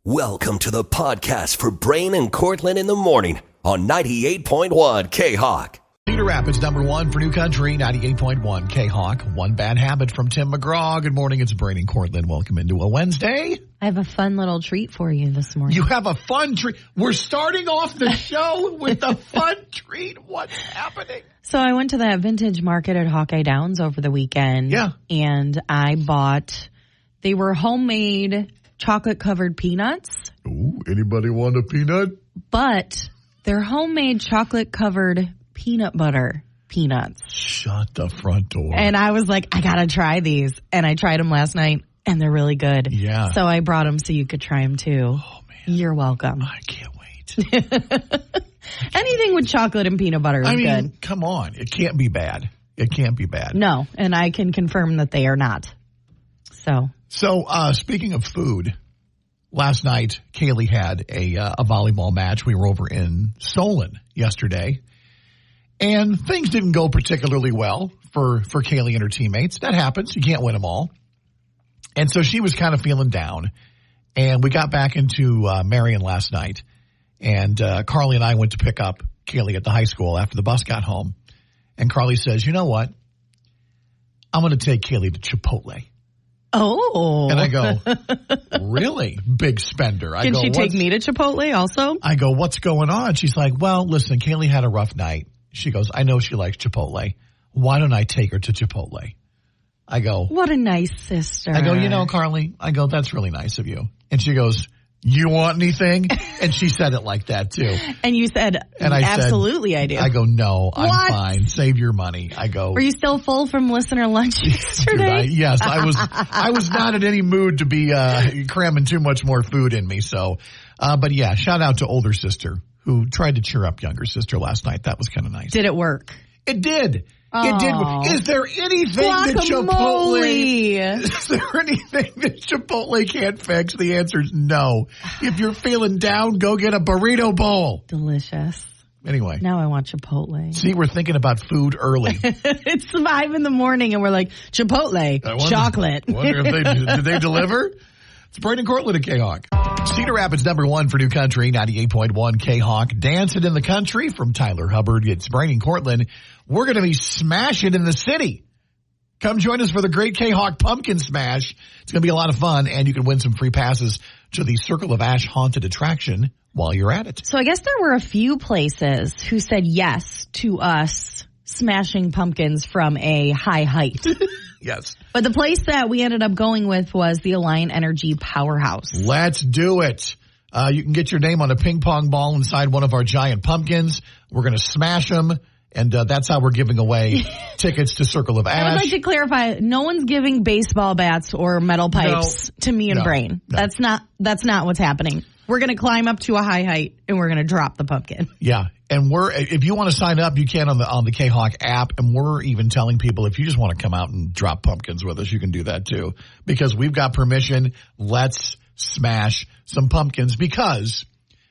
Welcome to the podcast for Brain and Cortland in the morning on 98.1 K-Hawk. Cedar Rapids, number one for New Country, 98.1 K-Hawk. One bad habit from Tim McGraw. Good morning. It's Brain and Cortland. Welcome into a Wednesday. I have a fun little treat for you this morning. You have a fun treat. We're starting off the show with a fun treat. What's happening? So I went to that vintage market at Hawkeye Downs over the weekend. Yeah. And I bought, they were homemade chocolate-covered peanuts. Ooh, anybody want a peanut? But they're homemade chocolate-covered peanut butter peanuts. Shut the front door. And I was like, I got to try these. And I tried them last night, and they're really good. Yeah. So I brought them so you could try them, too. Oh, man. You're welcome. I can't wait. Anything with chocolate and peanut butter is good. Come on. It can't be bad. It can't be bad. No, and I can confirm that they are not. So speaking of food, last night Kaylee had a volleyball match. We were over in Solon yesterday, and things didn't go particularly well for Kaylee and her teammates. That happens. You can't win them all. And so she was kind of feeling down. And we got back into Marion last night, and Carly and I went to pick up Kaylee at the high school after the bus got home. And Carly says, you know what? I'm going to take Kaylee to Chipotle. Oh. And I go, really? Big spender. Can she take me to Chipotle also? I go, what's going on? She's like, well, listen, Kaylee had a rough night. She goes, I know she likes Chipotle. Why don't I take her to Chipotle? I go, what a nice sister. I go, you know, Carly, I go, that's really nice of you. And she goes, you want anything? And she said it like that, too. And you said, and I absolutely said, I do. I go, no, I'm fine. Save your money. I go. Were you still full from listener lunch yesterday? Yes, I was not in any mood to be cramming too much more food in me. So, but yeah, shout out to older sister who tried to cheer up younger sister last night. That was kind of nice. Did it work? It did. It did. Is there anything that Chipotle can't fix? The answer is no. If you're feeling down, go get a burrito bowl. Delicious. Anyway. Now I want Chipotle. See, we're thinking about food early. It's 5 in the morning and we're like, Chipotle, chocolate. I wonder if did they deliver? It's Brain and Cortland at K-Hawk. Cedar Rapids, number one for New Country, 98.1 K-Hawk. Dancing in the Country from Tyler Hubbard. It's Brain and Cortland. We're going to be smashing in the city. Come join us for the Great K-Hawk Pumpkin Smash. It's going to be a lot of fun, and you can win some free passes to the Circle of Ash Haunted Attraction while you're at it. So I guess there were a few places who said yes to us smashing pumpkins from a high height. Yes. But the place that we ended up going with was the Alliant Energy Powerhouse. Let's do it. You can get your name on a ping pong ball inside one of our giant pumpkins. We're going to smash them, and that's how we're giving away tickets to Circle of Ash. I would like to clarify, no one's giving baseball bats or metal pipes to me and Brain. No. That's not what's happening. We're going to climb up to a high height, and we're going to drop the pumpkin. Yeah. And if you want to sign up, you can on the K-Hawk app. And we're even telling people if you just want to come out and drop pumpkins with us, you can do that too. Because we've got permission. Let's smash some pumpkins, because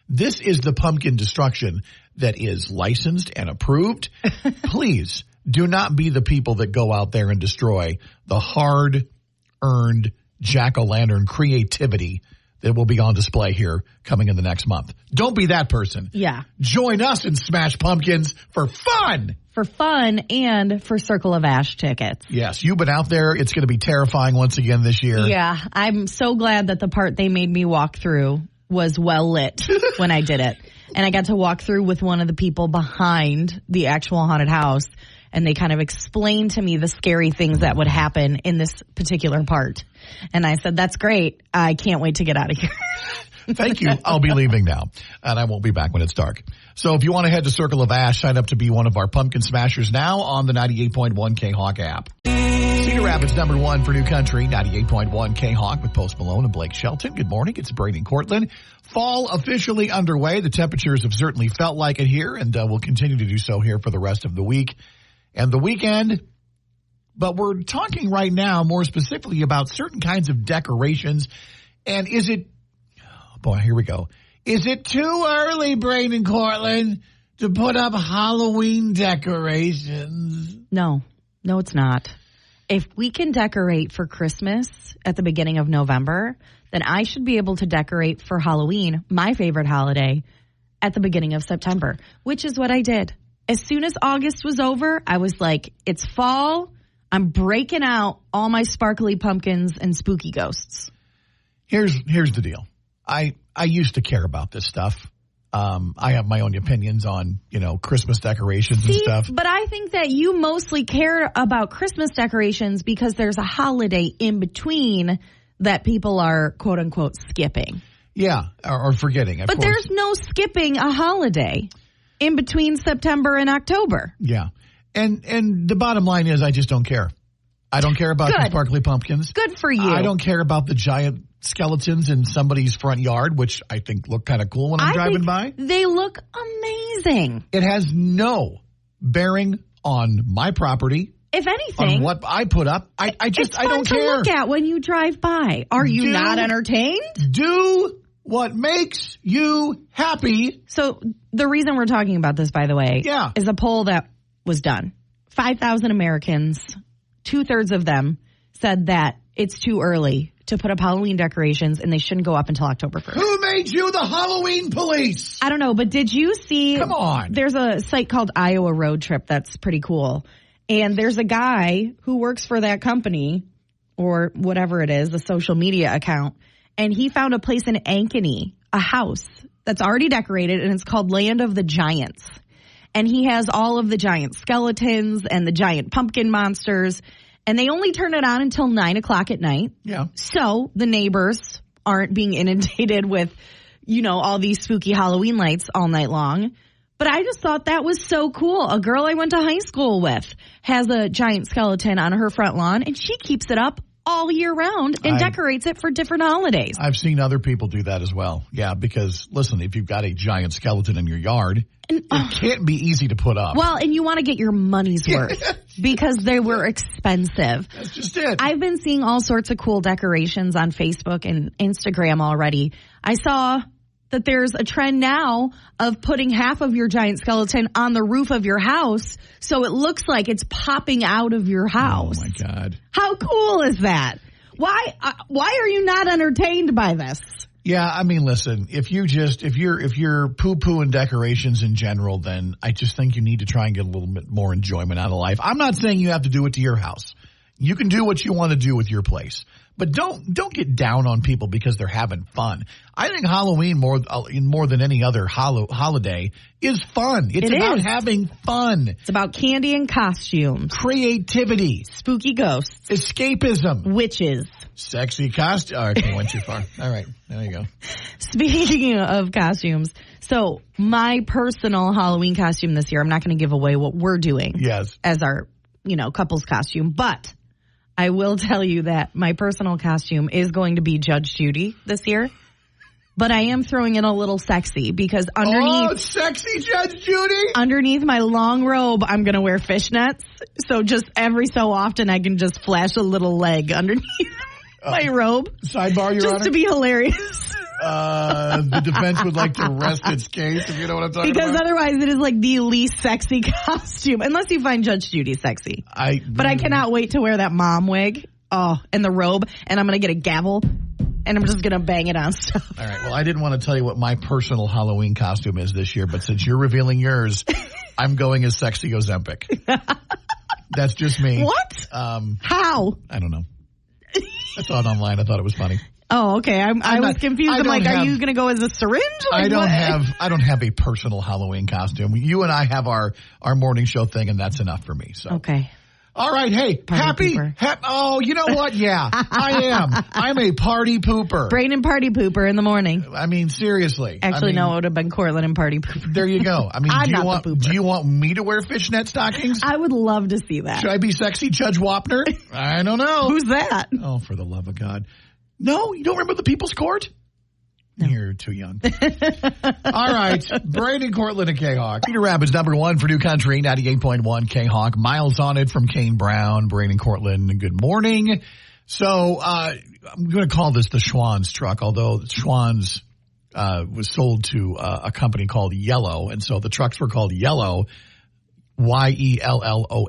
this is the pumpkin destruction that is licensed and approved. Please do not be the people that go out there and destroy the hard-earned jack-o'-lantern creativity that will be on display here coming in the next month. Don't be that person. Yeah. Join us and smash pumpkins for fun. For fun and for Circle of Ash tickets. Yes, you've been out there. It's going to be terrifying once again this year. Yeah, I'm so glad that the part they made me walk through was well lit when I did it. And I got to walk through with one of the people behind the actual haunted house. And they kind of explained to me the scary things that would happen in this particular part. And I said, that's great. I can't wait to get out of here. Thank you. I'll be leaving now, and I won't be back when it's dark. So if you want to head to Circle of Ash, sign up to be one of our pumpkin smashers now on the 98.1 K-Hawk app. Cedar Rapids, number one for New Country, 98.1 K-Hawk with Post Malone and Blake Shelton. Good morning. It's Brain and Cortland. Fall officially underway. The temperatures have certainly felt like it here, and will continue to do so here for the rest of the week and the weekend. But we're talking right now more specifically about certain kinds of decorations. And is it, oh boy, here we go. Is it too early, Brain and Cortland, to put up Halloween decorations? No, it's not. If we can decorate for Christmas at the beginning of November, then I should be able to decorate for Halloween, my favorite holiday, at the beginning of September, which is what I did. As soon as August was over, I was like, it's fall. I'm breaking out all my sparkly pumpkins and spooky ghosts. Here's the deal. I used to care about this stuff. I have my own opinions on, Christmas decorations and stuff. But I think that you mostly care about Christmas decorations because there's a holiday in between that people are, quote unquote, skipping. Yeah, or forgetting. But there's no skipping a holiday in between September and October. Yeah. And the bottom line is I just don't care. I don't care about the sparkly pumpkins. Good for you. I don't care about the giant skeletons in somebody's front yard, which I think look kind of cool when I'm driving by. They look amazing. It has no bearing on my property. If anything, on what I put up, I don't care. It's fun to look at when you drive by. Are you not entertained? Do what makes you happy. So the reason we're talking about this, by the way, is a poll that was done. 5,000 Americans, 2/3 of them said that it's too early to put up Halloween decorations and they shouldn't go up until October 1st. Who made you the Halloween police? I don't know, but did you see? Come on. There's a site called Iowa Road Trip that's pretty cool. And there's a guy who works for that company or whatever it is, the social media account. And he found a place in Ankeny, a house that's already decorated, and it's called Land of the Giants. And he has all of the giant skeletons and the giant pumpkin monsters. And they only turn it on until 9 o'clock at night. Yeah. So the neighbors aren't being inundated with, all these spooky Halloween lights all night long. But I just thought that was so cool. A girl I went to high school with has a giant skeleton on her front lawn, and she keeps it up all year round and decorates it for different holidays. I've seen other people do that as well. Yeah, because, listen, if you've got a giant skeleton in your yard, it can't be easy to put up. Well, and you want to get your money's worth because they were expensive. That's just it. I've been seeing all sorts of cool decorations on Facebook and Instagram already. I saw that there's a trend now of putting half of your giant skeleton on the roof of your house so it looks like it's popping out of your house. Oh, my God. How cool is that? Why are you not entertained by this? Yeah, I mean, listen, if you're poo-pooing decorations in general, then I just think you need to try and get a little bit more enjoyment out of life. I'm not saying you have to do it to your house. You can do what you want to do with your place. But don't get down on people because they're having fun. I think Halloween more than any other holiday is fun. It's about having fun. It's about candy and costumes, creativity, spooky ghosts, escapism, witches, sexy costumes. Oh, okay, went too far. All right, there you go. Speaking of costumes, so my personal Halloween costume this year, I'm not going to give away what we're doing as our couple's costume, but I will tell you that my personal costume is going to be Judge Judy this year. But I am throwing in a little sexy because underneath... Oh, sexy Judge Judy! Underneath my long robe, I'm going to wear fishnets. So just every so often, I can just flash a little leg underneath my robe. Sidebar, Your Honor? Just to be hilarious. The defense would like to rest its case, if you know what I'm talking about. Because otherwise it is like the least sexy costume, unless you find Judge Judy sexy. But I cannot wait to wear that mom wig, and the robe, and I'm going to get a gavel, and I'm just going to bang it on stuff. All right, well, I didn't want to tell you what my personal Halloween costume is this year, but since you're revealing yours, I'm going as Sexy Ozempic. That's just me. What? How? I don't know. I saw it online. I thought it was funny. Oh, okay. I was confused. I'm like, are you going to go as a syringe? Like, I don't have a personal Halloween costume. You and I have our morning show thing, and that's enough for me. So okay. All right. Hey, happy. Oh, you know what? Yeah, I am. I'm a party pooper. Brain and party pooper in the morning. I mean, seriously. Actually, no, it would have been Cortland and party pooper. There you go. I mean, do you want me to wear fishnet stockings? I would love to see that. Should I be sexy Judge Wapner? I don't know. Who's that? Oh, for the love of God. No, you don't remember the People's Court? No. You're too young. All right. Brandon, Cortland, and K-Hawk. Peter Rapids, number one for New Country, 98.1 K-Hawk. Miles on it from Kane Brown. Brandon, Cortland, good morning. So I'm going to call this the Schwan's truck, although Schwan's was sold to a company called Yellow, and so the trucks were called Yellow, Yelloh.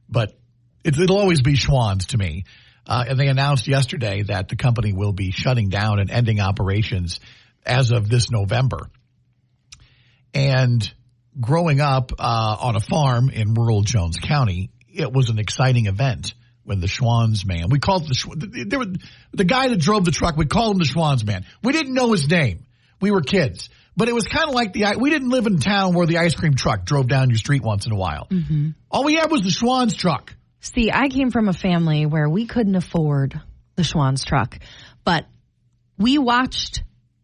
But it'll always be Schwan's to me. And they announced yesterday that the company will be shutting down and ending operations as of this November. And growing up on a farm in rural Jones County, it was an exciting event when the Schwan's man, we called the guy that drove the truck, we called him the Schwan's man. We didn't know his name. We were kids. But it was kind of like we didn't live in a town where the ice cream truck drove down your street once in a while. Mm-hmm. All we had was the Schwan's truck. See, I came from a family where we couldn't afford the Schwan's truck, but we watched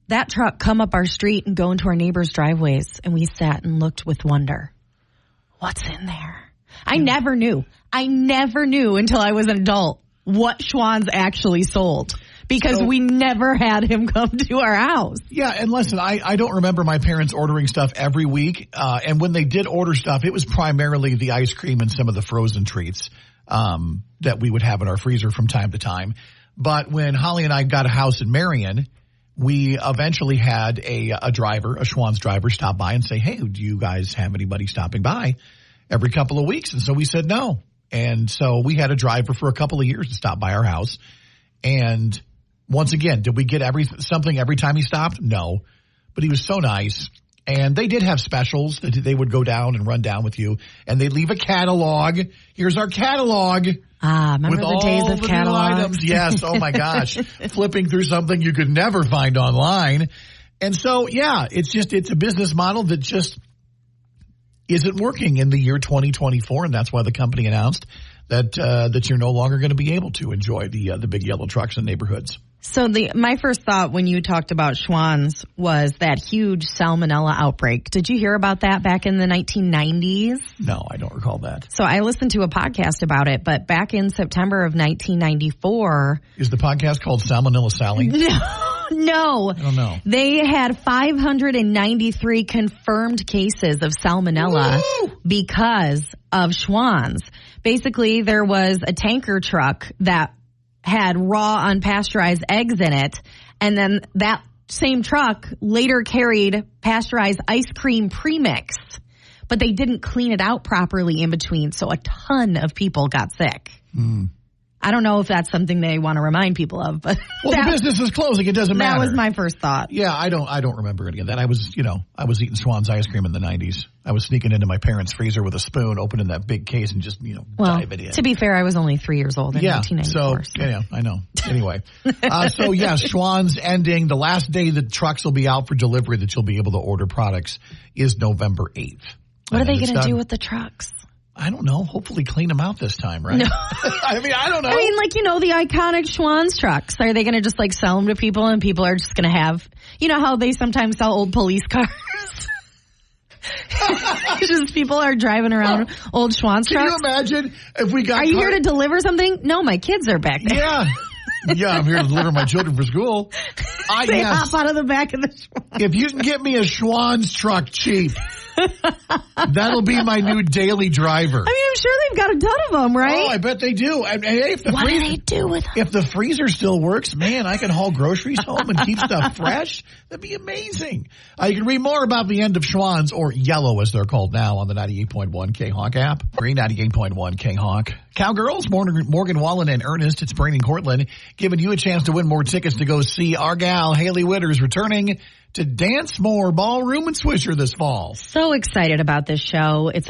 that truck come up our street and go into our neighbors' driveways, and we sat and looked with wonder. What's in there? I never knew until I was an adult what Schwan's actually sold because we never had him come to our house. Yeah, and listen, I don't remember my parents ordering stuff every week, and when they did order stuff, it was primarily the ice cream and some of the frozen treats that we would have in our freezer from time to time. But when Holly and I got a house in Marion, we eventually had a driver, a Schwan's driver, stop by and say, hey, do you guys have anybody stopping by every couple of weeks? And so we said no. And so we had a driver for a couple of years to stop by our house. And once again, did we get something every time he stopped? No. But he was so nice. And they did have specials that they would go down and run down with you. And they'd leave a catalog. Here's our catalog. Remember the days of catalogs? Items. Yes. Oh, my gosh. Flipping through something you could never find online. And so, yeah, it's a business model that just isn't working in the year 2024. And that's why the company announced that you're no longer going to be able to enjoy the big yellow trucks in neighborhoods. So my first thought when you talked about Schwan's was that huge salmonella outbreak. Did you hear about that back in the 1990s? No, I don't recall that. So I listened to a podcast about it, but back in September of 1994. Is the podcast called Salmonella Sally? No. I don't know. They had 593 confirmed cases of salmonella because of Schwan's. Basically, there was a tanker truck that had raw unpasteurized eggs in it, and then that same truck later carried pasteurized ice cream premix, but they didn't clean it out properly in between, so a ton of people got sick. I don't know if that's something they want to remind people of, but the business is closing. It doesn't matter. That was my first thought. Yeah, I don't remember any of that. I was eating Schwan's ice cream in the 90s. I was sneaking into my parents' freezer with a spoon, opening that big case, and just dive it in. To be fair, I was only 3 years old in 1994. Yeah, I know. Anyway, Schwan's ending. The last day the trucks will be out for delivery that you'll be able to order products is November 8th. What are they going to do with the trucks? I don't know. Hopefully clean them out this time, right? No. I don't know. The iconic Schwan's trucks. Are they going to just sell them to people and people are just going to have, how they sometimes sell old police cars? Just people are driving around old Schwan's trucks. Can you imagine if we got... Are you here to deliver something? No, my kids are back there. Yeah. Yeah, I'm here to deliver my children for school. They hop out of the back of the Schwan's. If you can get me a Schwan's truck cheap, that'll be my new daily driver. I mean, I'm sure they've got a ton of them, right? Oh, I bet they do. What do they do with them? If the freezer still works, man, I can haul groceries home and keep stuff fresh. That'd be amazing. You can read more about the end of Schwan's, or Yellow as they're called now, on the 98.1 K-Hawk app. Green 98.1 K-Hawk. Cowgirls, Morgan Wallen and Ernest, it's Brain and Cortland, giving you a chance to win more tickets to go see our gal, Haley Witters, returning to Dance More Ballroom and Swisher this fall. So excited about this show. It's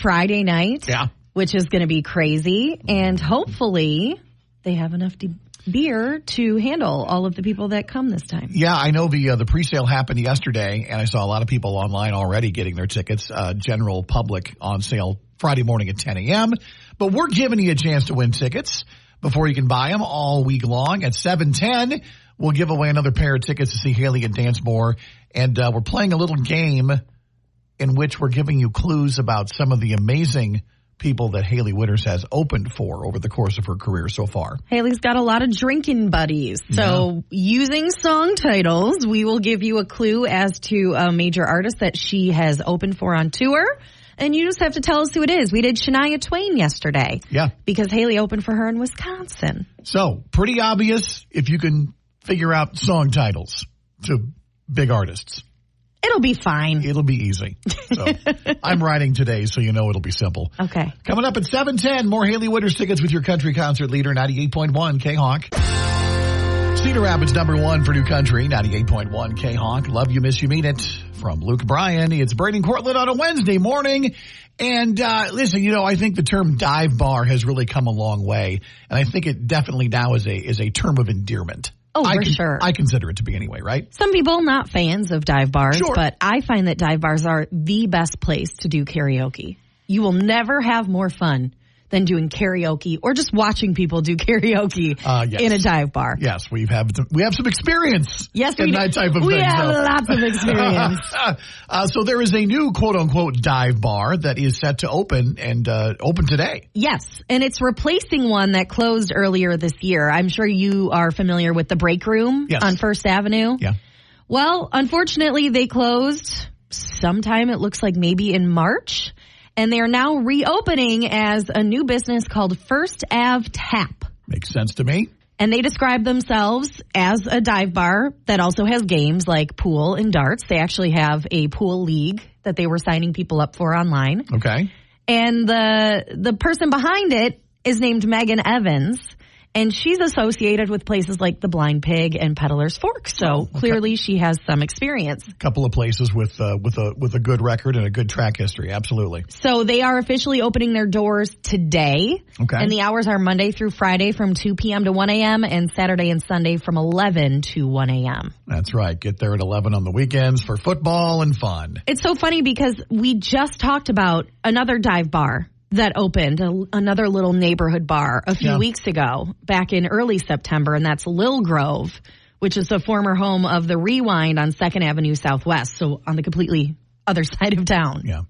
Friday night? Yeah. Which is going to be crazy. And hopefully they have enough beer to handle all of the people that come this time. Yeah, I know the pre-sale happened yesterday, and I saw a lot of people online already getting their tickets. General public on sale Friday morning at 10 a.m. But we're giving you a chance to win tickets before you can buy them all week long. At 7:10, we'll give away another pair of tickets to see Haley at Dance More. And we're playing a little game in which we're giving you clues about some of the amazing people that Haley Witters has opened for over the course of her career so far. Haley's got a lot of drinking buddies. So using song titles, we will give you a clue as to a major artist that she has opened for on tour. And you just have to tell us who it is. We did Shania Twain yesterday. Yeah. Because Haley opened for her in Wisconsin. So pretty obvious if you can figure out song titles to big artists. It'll be fine. It'll be easy. So I'm riding today, so you know it'll be simple. Okay. Coming up at 7:10, more Haley Witters tickets with your country concert leader, 98.1 K-Hawk. Cedar Rapids #1 for new country, 98.1 K-Hawk. Love you, miss you, mean it. From Luke Bryan, it's Braden Cortland on a Wednesday morning. And listen, I think the term dive bar has really come a long way. And I think it definitely now is a term of endearment. Oh, for sure. I consider it to be anyway, right? Some people not fans of dive bars, Sure. but I find that dive bars are the best place to do karaoke. You will never have more fun than doing karaoke or just watching people do karaoke yes. in a dive bar. Yes, we have some experience. Yes, in that type of we thing. have lots of experience. So there is a new quote unquote dive bar that is set to open and open today. Yes, and it's replacing one that closed earlier this year. I'm sure you are familiar with the Break Room on First Avenue. Yeah. Well, unfortunately, they closed sometime, it looks like maybe in March. And they are now reopening as a new business called First Ave Tap. Makes sense to me. And they describe themselves as a dive bar that also has games like pool and darts. They actually have a pool league that they were signing people up for online. Okay. And the person behind it is named Megan Evans. And she's associated with places like the Blind Pig and Peddler's Fork. So clearly she has some experience. A couple of places with a good record and a good track history. Absolutely. So they are officially opening their doors today. Okay. And the hours are Monday through Friday from 2 p.m. to 1 a.m. and Saturday and Sunday from 11 to 1 a.m. That's right. Get there at 11 on the weekends for football and fun. It's so funny because we just talked about another dive bar that opened, another little neighborhood bar a few weeks ago, back in early September, and that's Lil Grove, which is the former home of the Rewind on 2nd Avenue Southwest, so on the completely other side of town. Yeah.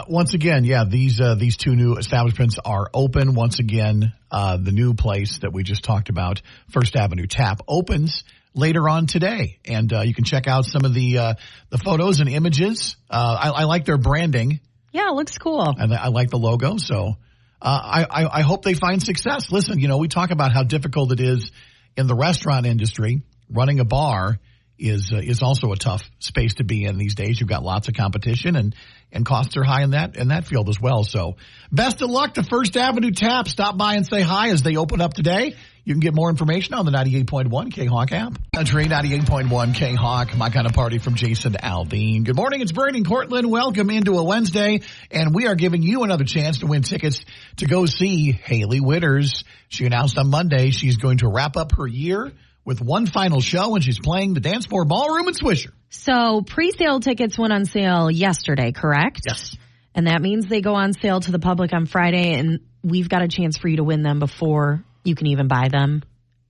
Once again, these two new establishments are open. Once again, the new place that we just talked about, First Avenue Tap, opens later on today, and you can check out some of the photos and images. I like their branding. Yeah, it looks cool. And I like the logo, so I hope they find success. Listen, we talk about how difficult it is in the restaurant industry. Running a bar is also a tough space to be in these days. You've got lots of competition, and costs are high in that field as well. So best of luck to First Avenue Tap. Stop by and say hi as they open up today. You can get more information on the 98.1 K-Hawk app. Country 98.1 K-Hawk, my kind of party from Jason Aldean. Good morning, it's Braden Cortland. Welcome into a Wednesday, and we are giving you another chance to win tickets to go see Haley Witters. She announced on Monday she's going to wrap up her year with one final show, and she's playing the Dance Floor Ballroom in Swisher. So pre-sale tickets went on sale yesterday, correct? Yes. And that means they go on sale to the public on Friday, and we've got a chance for you to win them before you can even buy them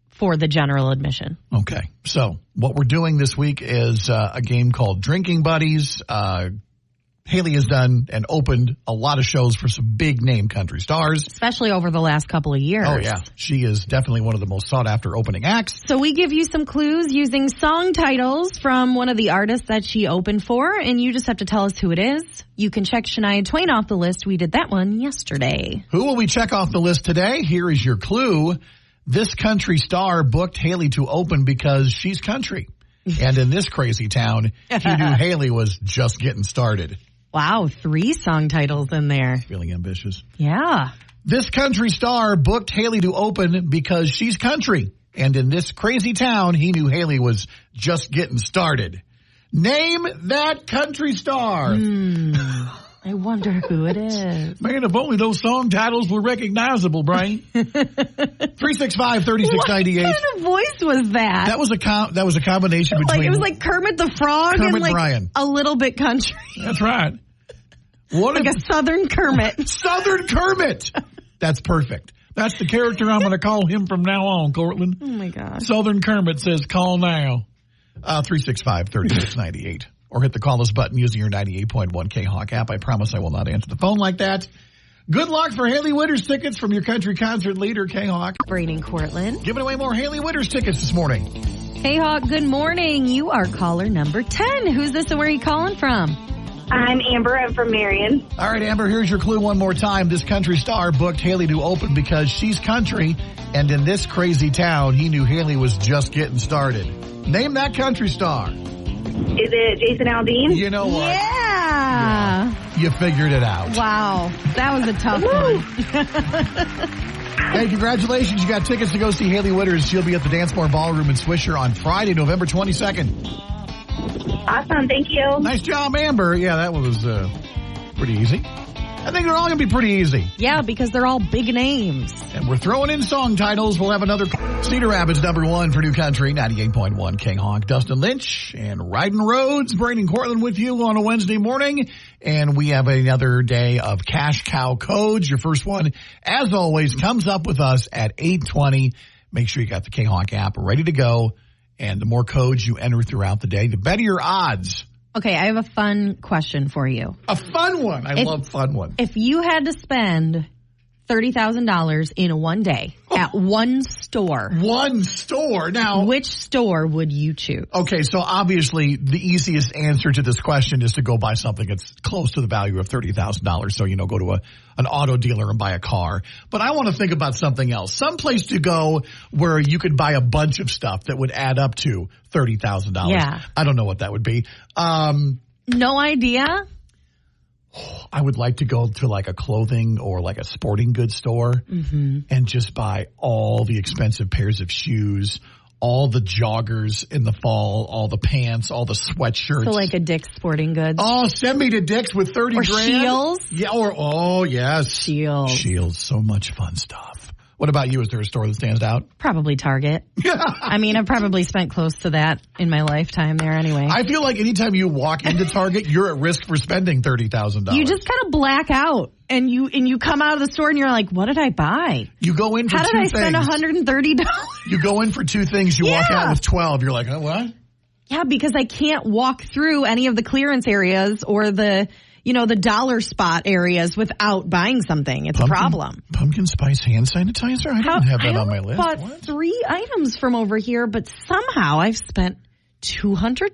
for the general admission. Okay. So what we're doing this week is a game called Drinking Buddies. Haley has done and opened a lot of shows for some big name country stars. Especially over the last couple of years. Oh, yeah. She is definitely one of the most sought after opening acts. So we give you some clues using song titles from one of the artists that she opened for, and you just have to tell us who it is. You can check Shania Twain off the list. We did that one yesterday. Who will we check off the list today? Here is your clue. This country star booked Haley to open because she's country. And in this crazy town, he knew Haley was just getting started. Wow, 3 song titles in there. Feeling ambitious. Yeah. This country star booked Haley to open because she's country. And in this crazy town, he knew Haley was just getting started. Name that country star. I wonder who it is. Man, if only those song titles were recognizable, Brian. 365-3698. What kind of voice was that? That was a combination between. Like it was like Kermit the Frog Kermit and like Brian. A little bit country. That's right. What like a Southern Kermit. Southern Kermit. That's perfect. That's the character I'm going to call him from now on, Cortland. Oh my gosh. Southern Kermit says, call now. 365-3698. Or hit the call us button using your 98.1 K-Hawk app. I promise I will not answer the phone like that. Good luck for Haley Witters tickets from your country concert leader, K-Hawk. Braden Cortland. Giving away more Haley Witters tickets this morning. K-Hawk, good morning. You are caller number 10. Who's this and where are you calling from? I'm Amber. I'm from Marion. All right, Amber, here's your clue one more time. This country star booked Haley to open because she's country, and in this crazy town, he knew Haley was just getting started. Name that country star. Is it Jason Aldean? You know what? Yeah. You figured it out. Wow. That was a tough one. Hey, congratulations. You got tickets to go see Haley Witters. She'll be at the Dancemore Ballroom in Swisher on Friday, November 22nd. Awesome. Thank you. Nice job, Amber. Yeah, that was pretty easy. I think they're all going to be pretty easy. Yeah, because they're all big names. And we're throwing in song titles. We'll have another Cedar Rapids #1 for New Country, 98.1 K-Honk. Dustin Lynch and Riding Roads. Braden Cortland with you on a Wednesday morning. And we have another day of Cash Cow codes. Your first one, as always, comes up with us at 8:20. Make sure you got the K-Honk app ready to go. And the more codes you enter throughout the day, the better your odds. Okay, I have a fun question for you. A fun one. I love fun ones. If you had to spend $30,000 in one day at one store. One store? Now, which store would you choose? Okay, so obviously the easiest answer to this question is to go buy something that's close to the value of $30,000. So, go to an auto dealer and buy a car. But I want to think about something else. Some place to go where you could buy a bunch of stuff that would add up to $30,000. Yeah. I don't know what that would be. No idea? I would like to go to like a clothing or like a sporting goods store and just buy all the expensive pairs of shoes, all the joggers in the fall, all the pants, all the sweatshirts. So like a Dick's Sporting Goods. Oh, send me to Dick's with 30 or grand. Shields. Yeah, oh, yes. Shields. Shields, so much fun stuff. What about you? Is there a store that stands out? Probably Target. I mean, I've probably spent close to that in my lifetime there anyway. I feel like anytime you walk into Target, you're at risk for spending $30,000. You just kind of black out and you come out of the store and you're like, what did I buy? You go in for two things. How did I spend $130? You go in for two things. You walk out with 12. You're like, oh, what? Yeah, because I can't walk through any of the clearance areas or the dollar spot areas without buying something. It's a problem. Pumpkin spice hand sanitizer? I didn't have that on my list. I bought 3 items from over here, but somehow I've spent $200.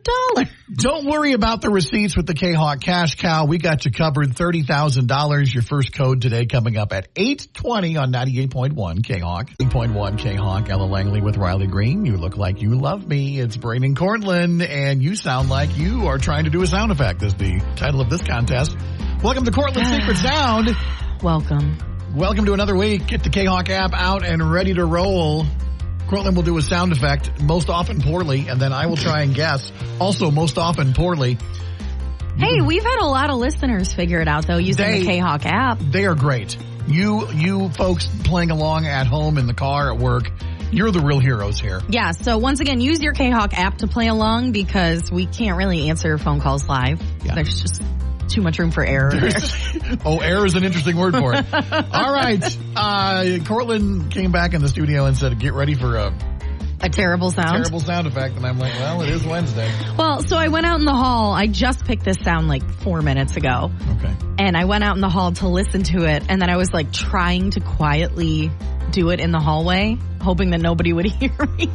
Don't worry about the receipts with the K-Hawk Cash Cow. We got you covered. $30,000. Your first code today coming up at 8:20 on 98.1 K-Hawk. 8.1 K-Hawk. Ella Langley with Riley Green. You look like you love me. It's Braden Cortland, and you sound like you are trying to do a sound effect is the title of this contest. Welcome to Cortland's Secret Sound. Welcome to another week. Get the K-Hawk app out and ready to roll. Cortland will do a sound effect, most often poorly, and then I will try and guess, also most often poorly. Hey, we've had a lot of listeners figure it out, though, using the K-Hawk app. They are great. You folks playing along at home, in the car, at work, you're the real heroes here. Yeah, so once again, use your K-Hawk app to play along because we can't really answer phone calls live. Yeah. There's just too much room for error there. Error is an interesting word for it. All right. Cortland came back in the studio and said, get ready for a terrible sound. Terrible sound effect. And I'm like, well, it is Wednesday. Well, so I went out in the hall. I just picked this sound like 4 minutes ago. Okay. And I went out in the hall to listen to it. And then I was like trying to quietly do it in the hallway, hoping that nobody would hear me.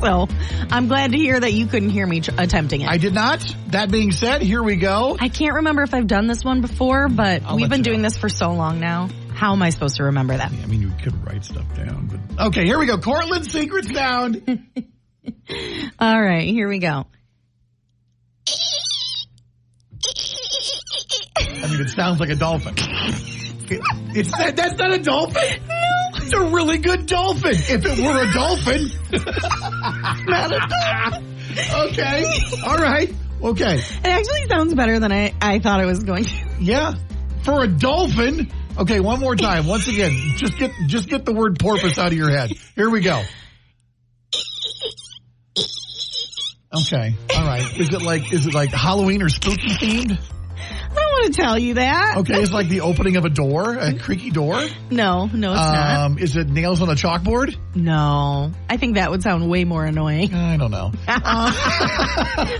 So I'm glad to hear that you couldn't hear me attempting it. I did not. That being said, here we go. I can't remember if I've done this one before, but we've been doing this for so long now. How am I supposed to remember that? I mean, you could write stuff down. But okay, here we go. Cortland's Secret Sound. All right, here we go. I mean, it sounds like a dolphin. That's not a dolphin? No. It's a really good dolphin. If it were a dolphin. Not a dolphin. Okay. All right. Okay. It actually sounds better than I thought it was going to. Yeah. For a dolphin. Okay, one more time. Once again, just get the word porpoise out of your head. Here we go. Okay. All right. Is it like Halloween or spooky themed? I don't want to tell you that. Okay, it's like the opening of a door, a creaky door? No, it's not. Is it nails on a chalkboard? No. I think that would sound way more annoying. I don't know.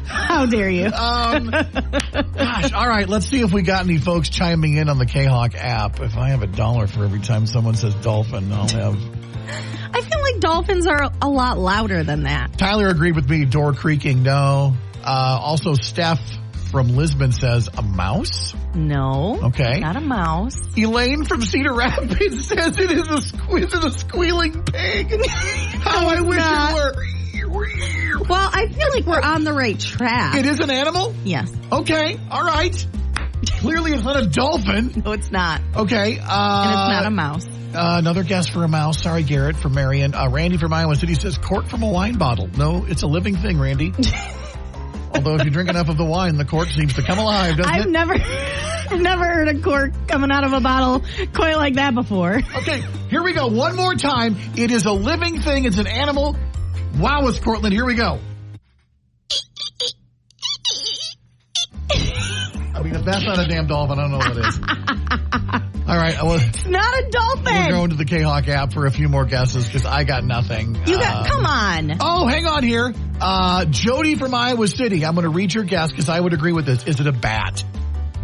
How dare you? Gosh, all right, let's see if we got any folks chiming in on the K-Hawk app. If I have $1 for every time someone says dolphin, I'll have... I feel like dolphins are a lot louder than that. Tyler agreed with me, door creaking, no. Also, Steph from Lisbon says a mouse. No. Okay. Not a mouse. Elaine from Cedar Rapids says it is a squealing pig. How I wish it were. Well, I feel like we're on the right track. It is an animal? Yes. Okay, all right. Clearly it's not a dolphin. No, it's not. Okay. And it's not a mouse. Another guess for a mouse. Sorry, Garrett from Marion. Randy from Iowa City says cork from a wine bottle. No, it's a living thing, Randy. Although if you drink enough of the wine, the cork seems to come alive, doesn't it? I've never heard a cork coming out of a bottle quite like that before. Okay, here we go. One more time. It is a living thing. It's an animal. Wow, it's Cortland. Here we go. I mean, if that's not a damn dolphin, I don't know what it is. All right. Well, It's not a dolphin. we're going to the K-Hawk app for a few more guesses because I got nothing. Come on. Oh, hang on here. Jody from Iowa City. I'm going to read your guess because I would agree with this. Is it a bat?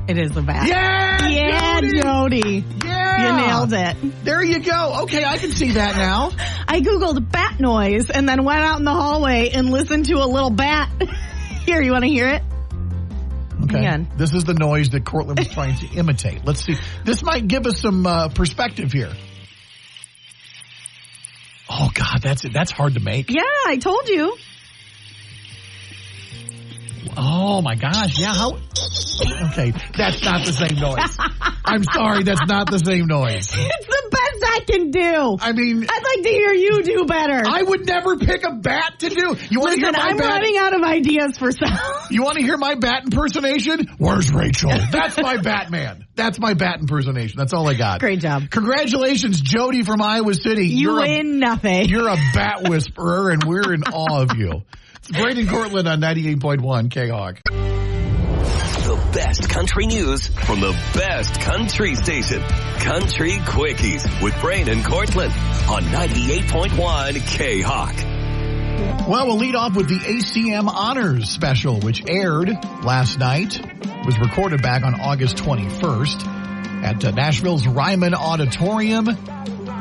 It is a bat. Yeah, Jody. Yeah. You nailed it. There you go. Okay, I can see that now. I Googled bat noise and then went out in the hallway and listened to a little bat. Here, you want to hear it? Okay. Hang on. This is the noise that Cortland was trying to imitate. Let's see. This might give us some perspective here. Oh, God, that's hard to make. Yeah, I told you. Oh, my gosh. Yeah, how? Okay, that's not the same noise. I'm sorry, that's not the same noise. It's the best I can do. I mean, I'd like to hear you do better. I would never pick a bat to do. You want to hear my I'm bat? running out of ideas for sound. You want to hear my bat impersonation? Where's Rachel? That's my Batman. That's my bat impersonation. That's all I got. Great job. Congratulations, Jody from Iowa City. You win nothing. You're a bat whisperer, and we're in awe of you. It's Brain and Cortland on 98.1 K-Hawk. The best country news from the best country station. Country Quickies with Brain and Cortland on 98.1 K-Hawk. Well, we'll lead off with the ACM Honors Special, which aired last night. Was recorded back on August 21st at Nashville's Ryman Auditorium.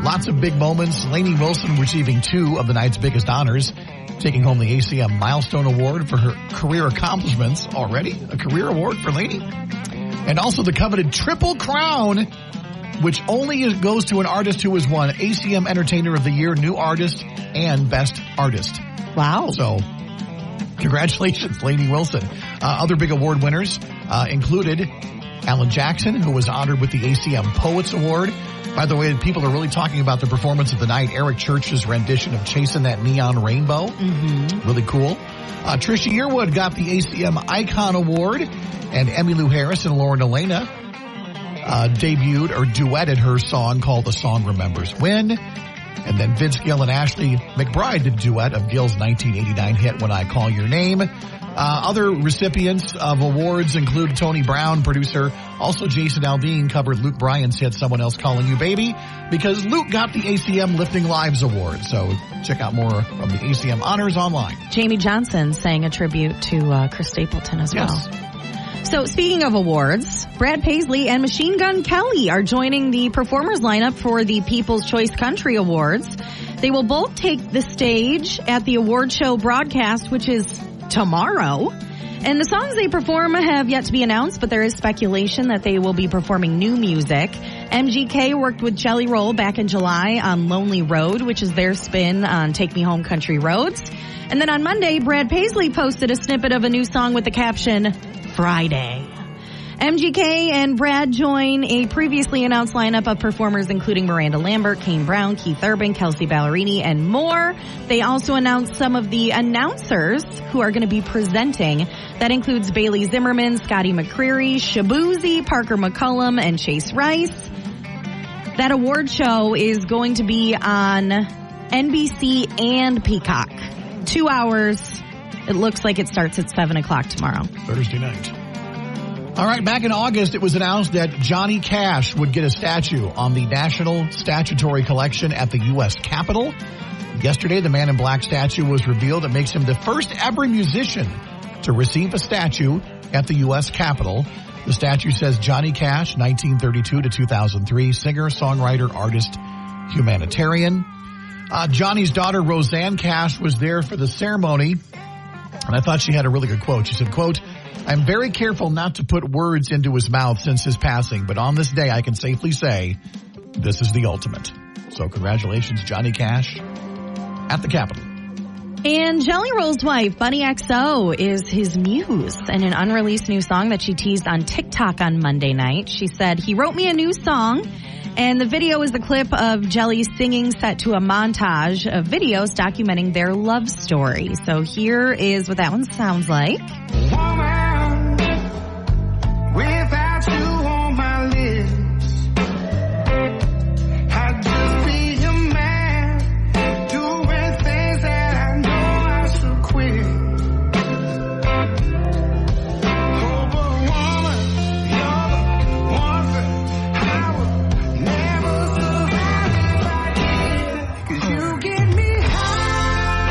Lots of big moments. Lainey Wilson receiving 2 of the night's biggest honors, taking home the ACM Milestone Award for her career accomplishments. Already a career award for Lainey. And also the coveted Triple Crown, which only goes to an artist who has won ACM Entertainer of the Year, New Artist, and Best Artist. Wow. So, congratulations, Lainey Wilson. Other big award winners included Alan Jackson, who was honored with the ACM Poets Award. By the way, people are really talking about the performance of the night. Eric Church's rendition of Chasing That Neon Rainbow. Mm-hmm. Really cool. Trisha Yearwood got the ACM Icon Award. And Emmylou Harris and Lauren Elena debuted or duetted her song called The Song Remembers When. And then Vince Gill and Ashley McBride did a duet of Gill's 1989 hit When I Call Your Name. Other recipients of awards include Tony Brown, producer. Also, Jason Aldean covered Luke Bryan's hit Someone Else Calling You Baby, because Luke got the ACM Lifting Lives Award. So check out more from the ACM Honors online. Jamie Johnson sang a tribute to Chris Stapleton as well. So speaking of awards, Brad Paisley and Machine Gun Kelly are joining the performers lineup for the People's Choice Country Awards. They will both take the stage at the award show broadcast, which is tomorrow. And the songs they perform have yet to be announced, but there is speculation that they will be performing new music. MGK worked with Jelly Roll back in July on Lonely Road, which is their spin on Take Me Home Country Roads. And then on Monday, Brad Paisley posted a snippet of a new song with the caption, Friday. MGK and Brad join a previously announced lineup of performers including Miranda Lambert, Kane Brown, Keith Urban, Kelsey Ballerini, and more. They also announced some of the announcers who are going to be presenting. That includes Bailey Zimmerman, Scotty McCreery, Shabuzi, Parker McCullum, and Chase Rice. That award show is going to be on NBC and Peacock. 2 hours. It looks like it starts at 7 o'clock tomorrow. Thursday night. All right, back in August, it was announced that Johnny Cash would get a statue on the National Statuary Collection at the U.S. Capitol. Yesterday, the Man in Black statue was revealed. It makes him the first ever musician to receive a statue at the U.S. Capitol. The statue says Johnny Cash, 1932 to 2003, singer, songwriter, artist, humanitarian. Johnny's daughter, Roseanne Cash, was there for the ceremony, and I thought she had a really good quote. She said, quote, I'm very careful not to put words into his mouth since his passing, but on this day I can safely say this is the ultimate. So congratulations, Johnny Cash, at the Capitol. And Jelly Roll's wife, Bunny XO, is his muse in an unreleased new song that she teased on TikTok on Monday night. She said, he wrote me a new song, and the video is the clip of Jelly singing set to a montage of videos documenting their love story. So here is what that one sounds like. Woman, without you on my lips, I'd just be a man doing things that I know I should quit. Oh, but woman, you're the one thing I would never survive if I did. 'Cause you get me high,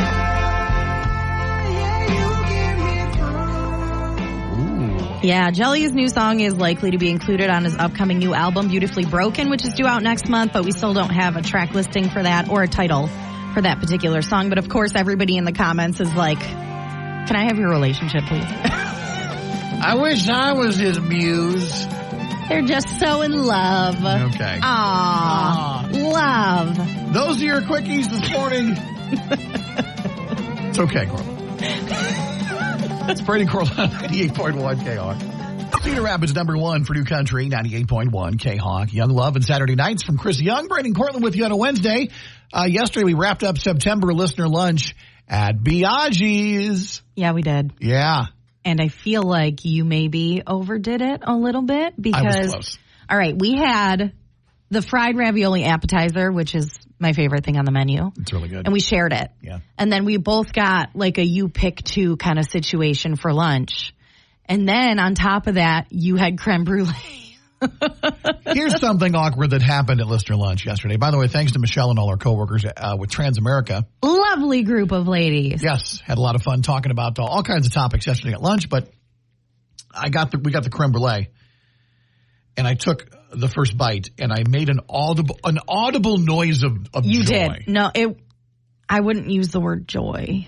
yeah, you get me through. Yeah, Jelly's new song is likely to be included on his upcoming new album, Beautifully Broken, which is due out next month, but we still don't have a track listing for that or a title for that particular song. But of course, everybody in the comments is like, can I have your relationship, please? I wish I was his muse. They're just so in love. Okay. Aww. Love. Those are your quickies this morning. It's okay, Coral. It's Brady Coral on 98.1 K-Hawk. Cedar Rapids #1 for New Country, 98.1 K-Hawk. Young Love and Saturday Nights from Chris Young. Brady and Cortland with you on a Wednesday. Yesterday we wrapped up September listener lunch at Biaggi's. Yeah, we did. Yeah. And I feel like you maybe overdid it a little bit because, I was close. All right, we had the fried ravioli appetizer, which is my favorite thing on the menu. It's really good. And we shared it. Yeah. And then we both got like a you pick two kind of situation for lunch. And then on top of that, you had creme brulee. Here's something awkward that happened at listener lunch yesterday. By the way, thanks to Michelle and all our coworkers with Transamerica. Lovely group of ladies. Yes, had a lot of fun talking about all kinds of topics yesterday at lunch, but we got the creme brulee, and I took the first bite, and I made an audible noise of you joy. did. No, I wouldn't use the word joy.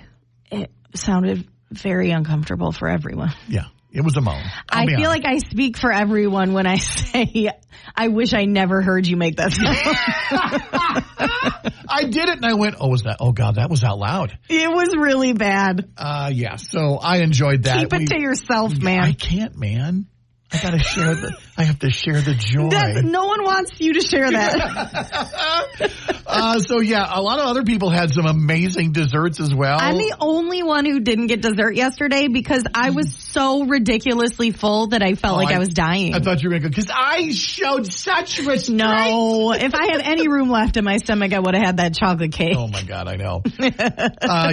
It sounded very uncomfortable for everyone. Yeah, it was a moan. I feel like I speak for everyone when I say, I wish I never heard you make that sound. I did it, and I went, oh God, that was out loud. It was really bad. Yeah, so I enjoyed that. Keep it to yourself, man. I can't, man. I have to share the joy. No one wants you to share that. So yeah, a lot of other people had some amazing desserts as well. I'm the only one who didn't get dessert yesterday because I was so ridiculously full that I felt like I was dying. I thought you were going to go, because I showed such restraint. No, if I had any room left in my stomach, I would have had that chocolate cake. Oh my God, I know.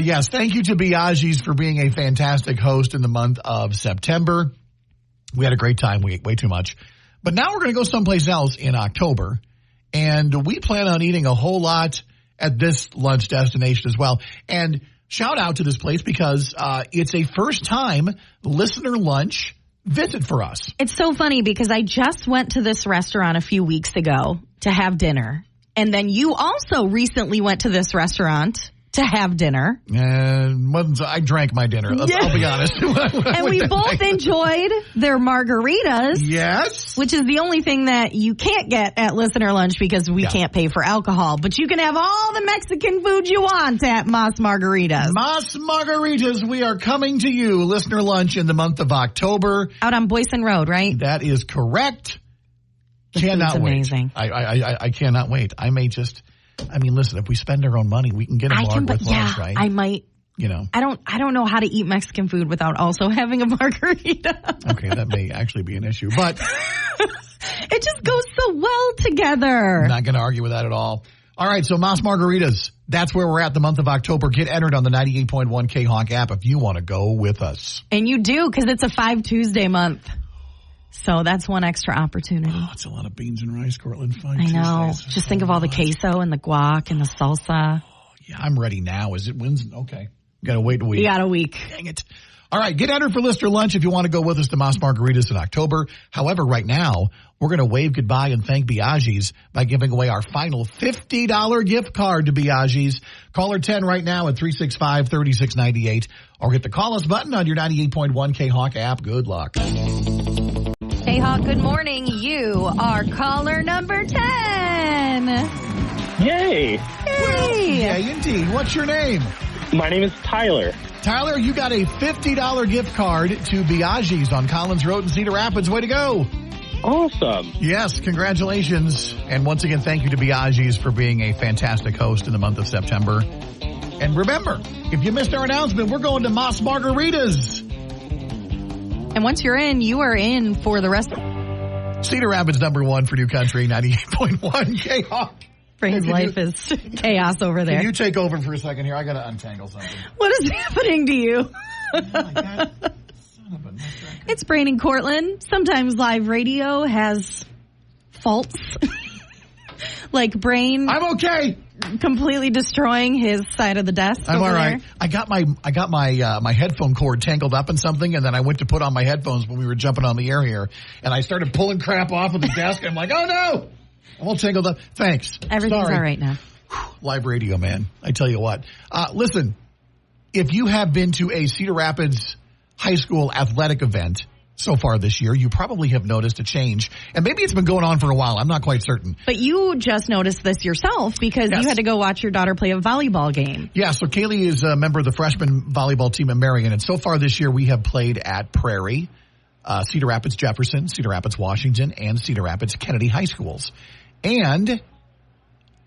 Yes, thank you to Biaggi's for being a fantastic host in the month of September. We had a great time. We ate way too much. But now we're going to go someplace else in October. And we plan on eating a whole lot at this lunch destination as well. And shout out to this place because it's a first-time listener lunch visit for us. It's so funny because I just went to this restaurant a few weeks ago to have dinner. And then you also recently went to this restaurant to have dinner. And I drank my dinner. I'll be honest. And we both enjoyed their margaritas. Yes. Which is the only thing that you can't get at listener lunch because we can't pay for alcohol. But you can have all the Mexican food you want at Mas Margaritas. Mas Margaritas, we are coming to you, listener lunch in the month of October. Out on Boyson Road, right? That is correct. Cannot wait. Amazing. I cannot wait. Listen, if we spend our own money, we can get a marg with lunch, right? I might. You know. I don't know how to eat Mexican food without also having a margarita. Okay, that may actually be an issue, but it just goes so well together. I'm not going to argue with that at all. All right, so Mas Margaritas, that's where we're at the month of October. Get entered on the 98.1 K-Hawk app if you want to go with us. And you do, because it's a 5 Tuesday month. So that's one extra opportunity. Oh, it's a lot of beans and rice, Cortland. I know. Just think of all the queso and the guac and the salsa. Oh, yeah, I'm ready now. Is it Wednesday? Okay. Got to wait a week. You got a week. Dang it. All right, get entered for listener lunch if you want to go with us to Mas Margaritas in October. However, right now, we're going to wave goodbye and thank Biaggi's by giving away our final $50 gift card to Biaggi's. Caller 10 right now at 365-3698 or hit the call us button on your 98.1 K-Hawk app. Good luck. Hey, Hawk, good morning. You are caller number 10. Yay! Well, yay, indeed. What's your name? My name is Tyler. Tyler, you got a $50 gift card to Biaggi's on Collins Road in Cedar Rapids. Way to go. Awesome. Yes, congratulations. And once again, thank you to Biaggi's for being a fantastic host in the month of September. And remember, if you missed our announcement, we're going to Moss Margaritas. And once you're in, you are in for the rest. Cedar Rapids #1 for New Country, 98.1 K-Hawk. Brain's life is chaos over there. Can you take over for a second here? I got to untangle something. What is happening to you? Oh, my God. Son of a nutcracker. It's Brain in Cortland. Sometimes live radio has faults. Like Brain I'm okay. completely destroying his side of the desk. I'm over all right. there. I got my headphone cord tangled up in something, and then I went to put on my headphones when we were jumping on the air here, and I started pulling crap off of the desk. I'm like, oh no, I'm all tangled up. Thanks. Everything's Sorry. all right now. Live radio, man. I tell you what. Listen, if you have been to a Cedar Rapids high school athletic event so far this year, you probably have noticed a change. And maybe it's been going on for a while. I'm not quite certain. But you just noticed this yourself because Yes. you had to go watch your daughter play a volleyball game. Yeah, so Kaylee is a member of the freshman volleyball team at Marion. And so far this year, we have played at Prairie, Cedar Rapids Jefferson, Cedar Rapids Washington, and Cedar Rapids Kennedy high schools. And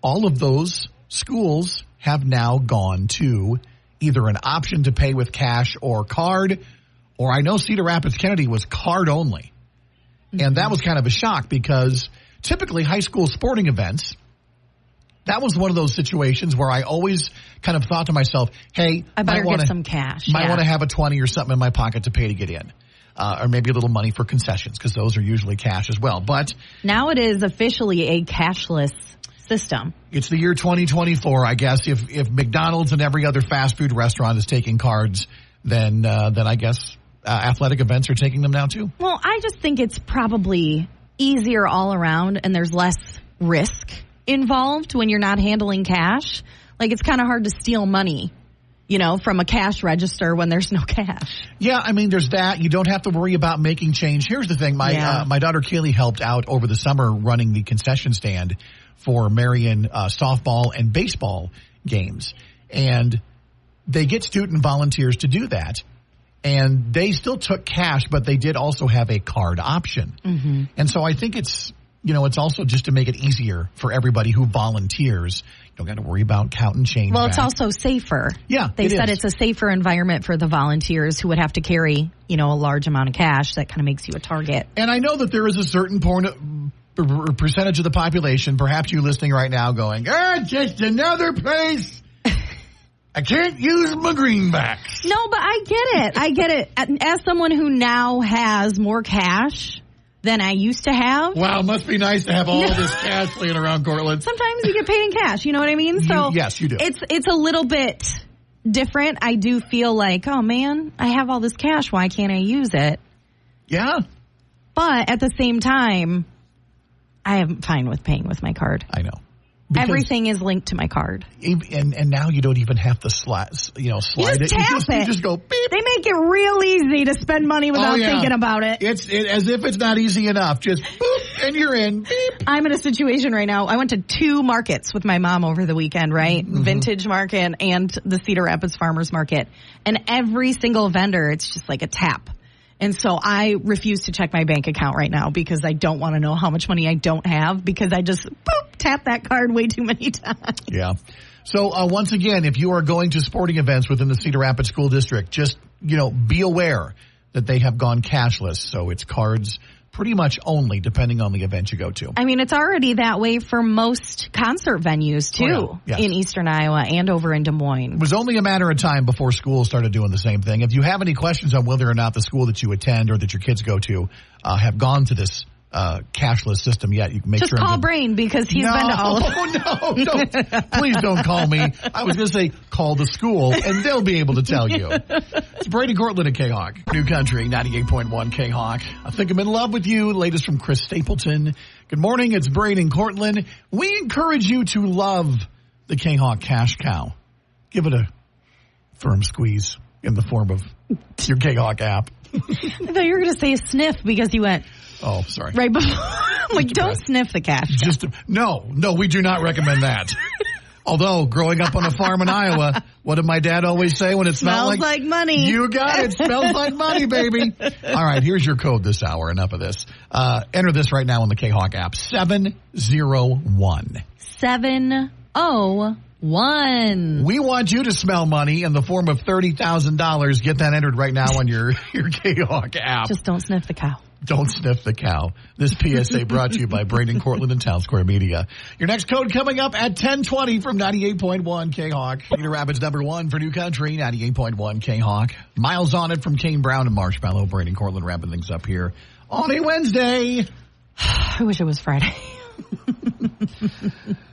all of those schools have now gone to either an option to pay with cash or card, or I know Cedar Rapids Kennedy was card only. And that was kind of a shock because typically high school sporting events, that was one of those situations where I always kind of thought to myself, hey, I better might get some cash. Might Yeah. want to have a 20 or something in my pocket to pay to get in. Or maybe a little money for concessions because those are usually cash as well. But Now it is officially a cashless system. it's the year 2024, I guess. If McDonald's and every other fast food restaurant is taking cards, then I guess athletic events are taking them now too. Well, I just think it's probably easier all around and there's less risk involved when you're not handling cash. Like it's kind of hard to steal money, from a cash register when there's no cash. Yeah, I mean, there's that. You don't have to worry about making change. Here's the thing. My daughter Kaylee helped out over the summer running the concession stand for Marion softball and baseball games. And they get student volunteers to do that. And they still took cash, but they did also have a card option. Mm-hmm. And so I think it's also just to make it easier for everybody who volunteers. You don't got to worry about counting change. Well, it's back. also safer. Yeah, They said is. it's a safer environment for the volunteers who would have to carry, a large amount of cash. That kind of makes you a target. And I know that there is a certain percentage of the population, perhaps you listening right now going, just another place. I can't use my greenbacks. No, but I get it. As someone who now has more cash than I used to have. Wow, must be nice to have all this cash laying around Cortland. Sometimes you get paid in cash, you know what I mean? So yes, you do. It's a little bit different. I do feel like, oh man, I have all this cash. Why can't I use it? Yeah. But at the same time, I am fine with paying with my card. I know. Everything is linked to my card. And now you don't even have to slide it. You just You tap just go beep. They make it real easy to spend money without thinking about it. It's as if it's not easy enough. Just boop, and you're in. Beep. I'm in a situation right now. I went to 2 markets with my mom over the weekend, right? Mm-hmm. Vintage Market and the Cedar Rapids Farmers Market. And every single vendor, it's just like a tap. And so I refuse to check my bank account right now because I don't want to know how much money I don't have because I just tap that card way too many times. Yeah. So once again, if you are going to sporting events within the Cedar Rapids School District, just, be aware that they have gone cashless. So it's cards pretty much only depending on the event you go to. I mean, it's already that way for most concert venues, too, Oh, yeah. Yes. in eastern Iowa and over in Des Moines. It was only a matter of time before schools started doing the same thing. If you have any questions on whether or not the school that you attend or that your kids go to have gone to this cashless system yet, you can make Just sure. call Brain because he's been to all of them. No, don't. Please don't call me. I was going to say call the school, and they'll be able to tell you. It's Brady Cortland at K-Hawk. New Country, 98.1 K-Hawk. I think I'm in love with you. Latest from Chris Stapleton. Good morning. It's Brady and Cortland. We encourage you to love the K-Hawk Cash Cow. Give it a firm squeeze in the form of your K-Hawk app. I thought you were going to say sniff because you went Oh, sorry. right before. I'm like, don't sniff the cash. No, we do not recommend that. Although, growing up on a farm in Iowa, what did my dad always say when it smelled Smells like money. You got it. Smells like money, baby. All right, here's your code this hour. Enough of this. Enter this right now in the K-Hawk app. 701. 701. We want you to smell money in the form of $30,000. Get that entered right now on your K-Hawk app. Just don't sniff the cow. Don't sniff the cow. This PSA brought to you by Braden Cortland and Town Square Media. Your next code coming up at 10:20 from 98.1 K-Hawk. Cedar Rapids #1 for New Country, 98.1 K-Hawk. Miles on it from Kane Brown and Marshmallow. Braden Cortland wrapping things up here on a Wednesday. I wish it was Friday.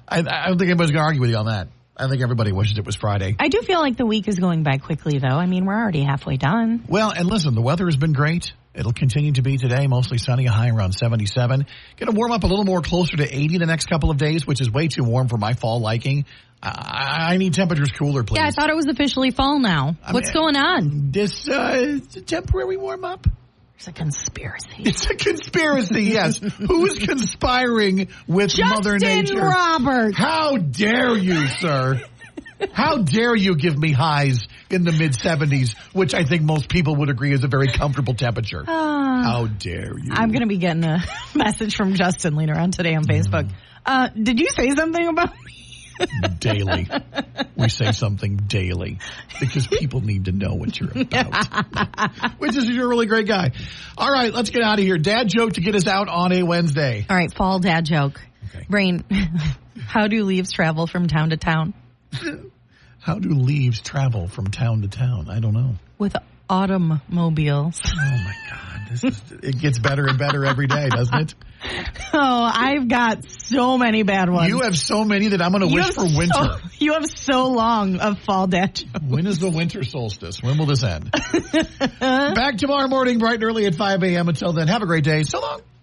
I don't think anybody's going to argue with you on that. I think everybody wishes it was Friday. I do feel like the week is going by quickly, though. I mean, we're already halfway done. Well, and listen, the weather has been great. It'll continue to be today, mostly sunny, a high around 77. Going to warm up a little more closer to 80 the next couple of days, which is way too warm for my fall liking. I need temperatures cooler, please. Yeah, I thought it was officially fall now. What's going on? This is a temporary warm up. It's a conspiracy. It's a conspiracy, yes. Who's conspiring with Mother Nature? Justin Roberts. How dare you, sir? How dare you give me highs in the mid-70s, which I think most people would agree is a very comfortable temperature. How dare you? I'm going to be getting a message from Justin later on today on Facebook. Did you say something about me? Daily. We say something daily because people need to know what you're about. Which is, you're a really great guy. All right, let's get out of here. Dad joke to get us out on a Wednesday. All right, fall dad joke. Okay. Brain, how do leaves travel from town to town? How do leaves travel from town to town? I don't know. With automobiles. Oh, my God. It gets better and better every day, doesn't it? Oh, I've got so many bad ones. You have so many that I'm going to wish for winter. You have so long of fall dad jokes. When is the winter solstice? When will this end? Back tomorrow morning, bright and early at 5 a.m. Until then, have a great day. So long.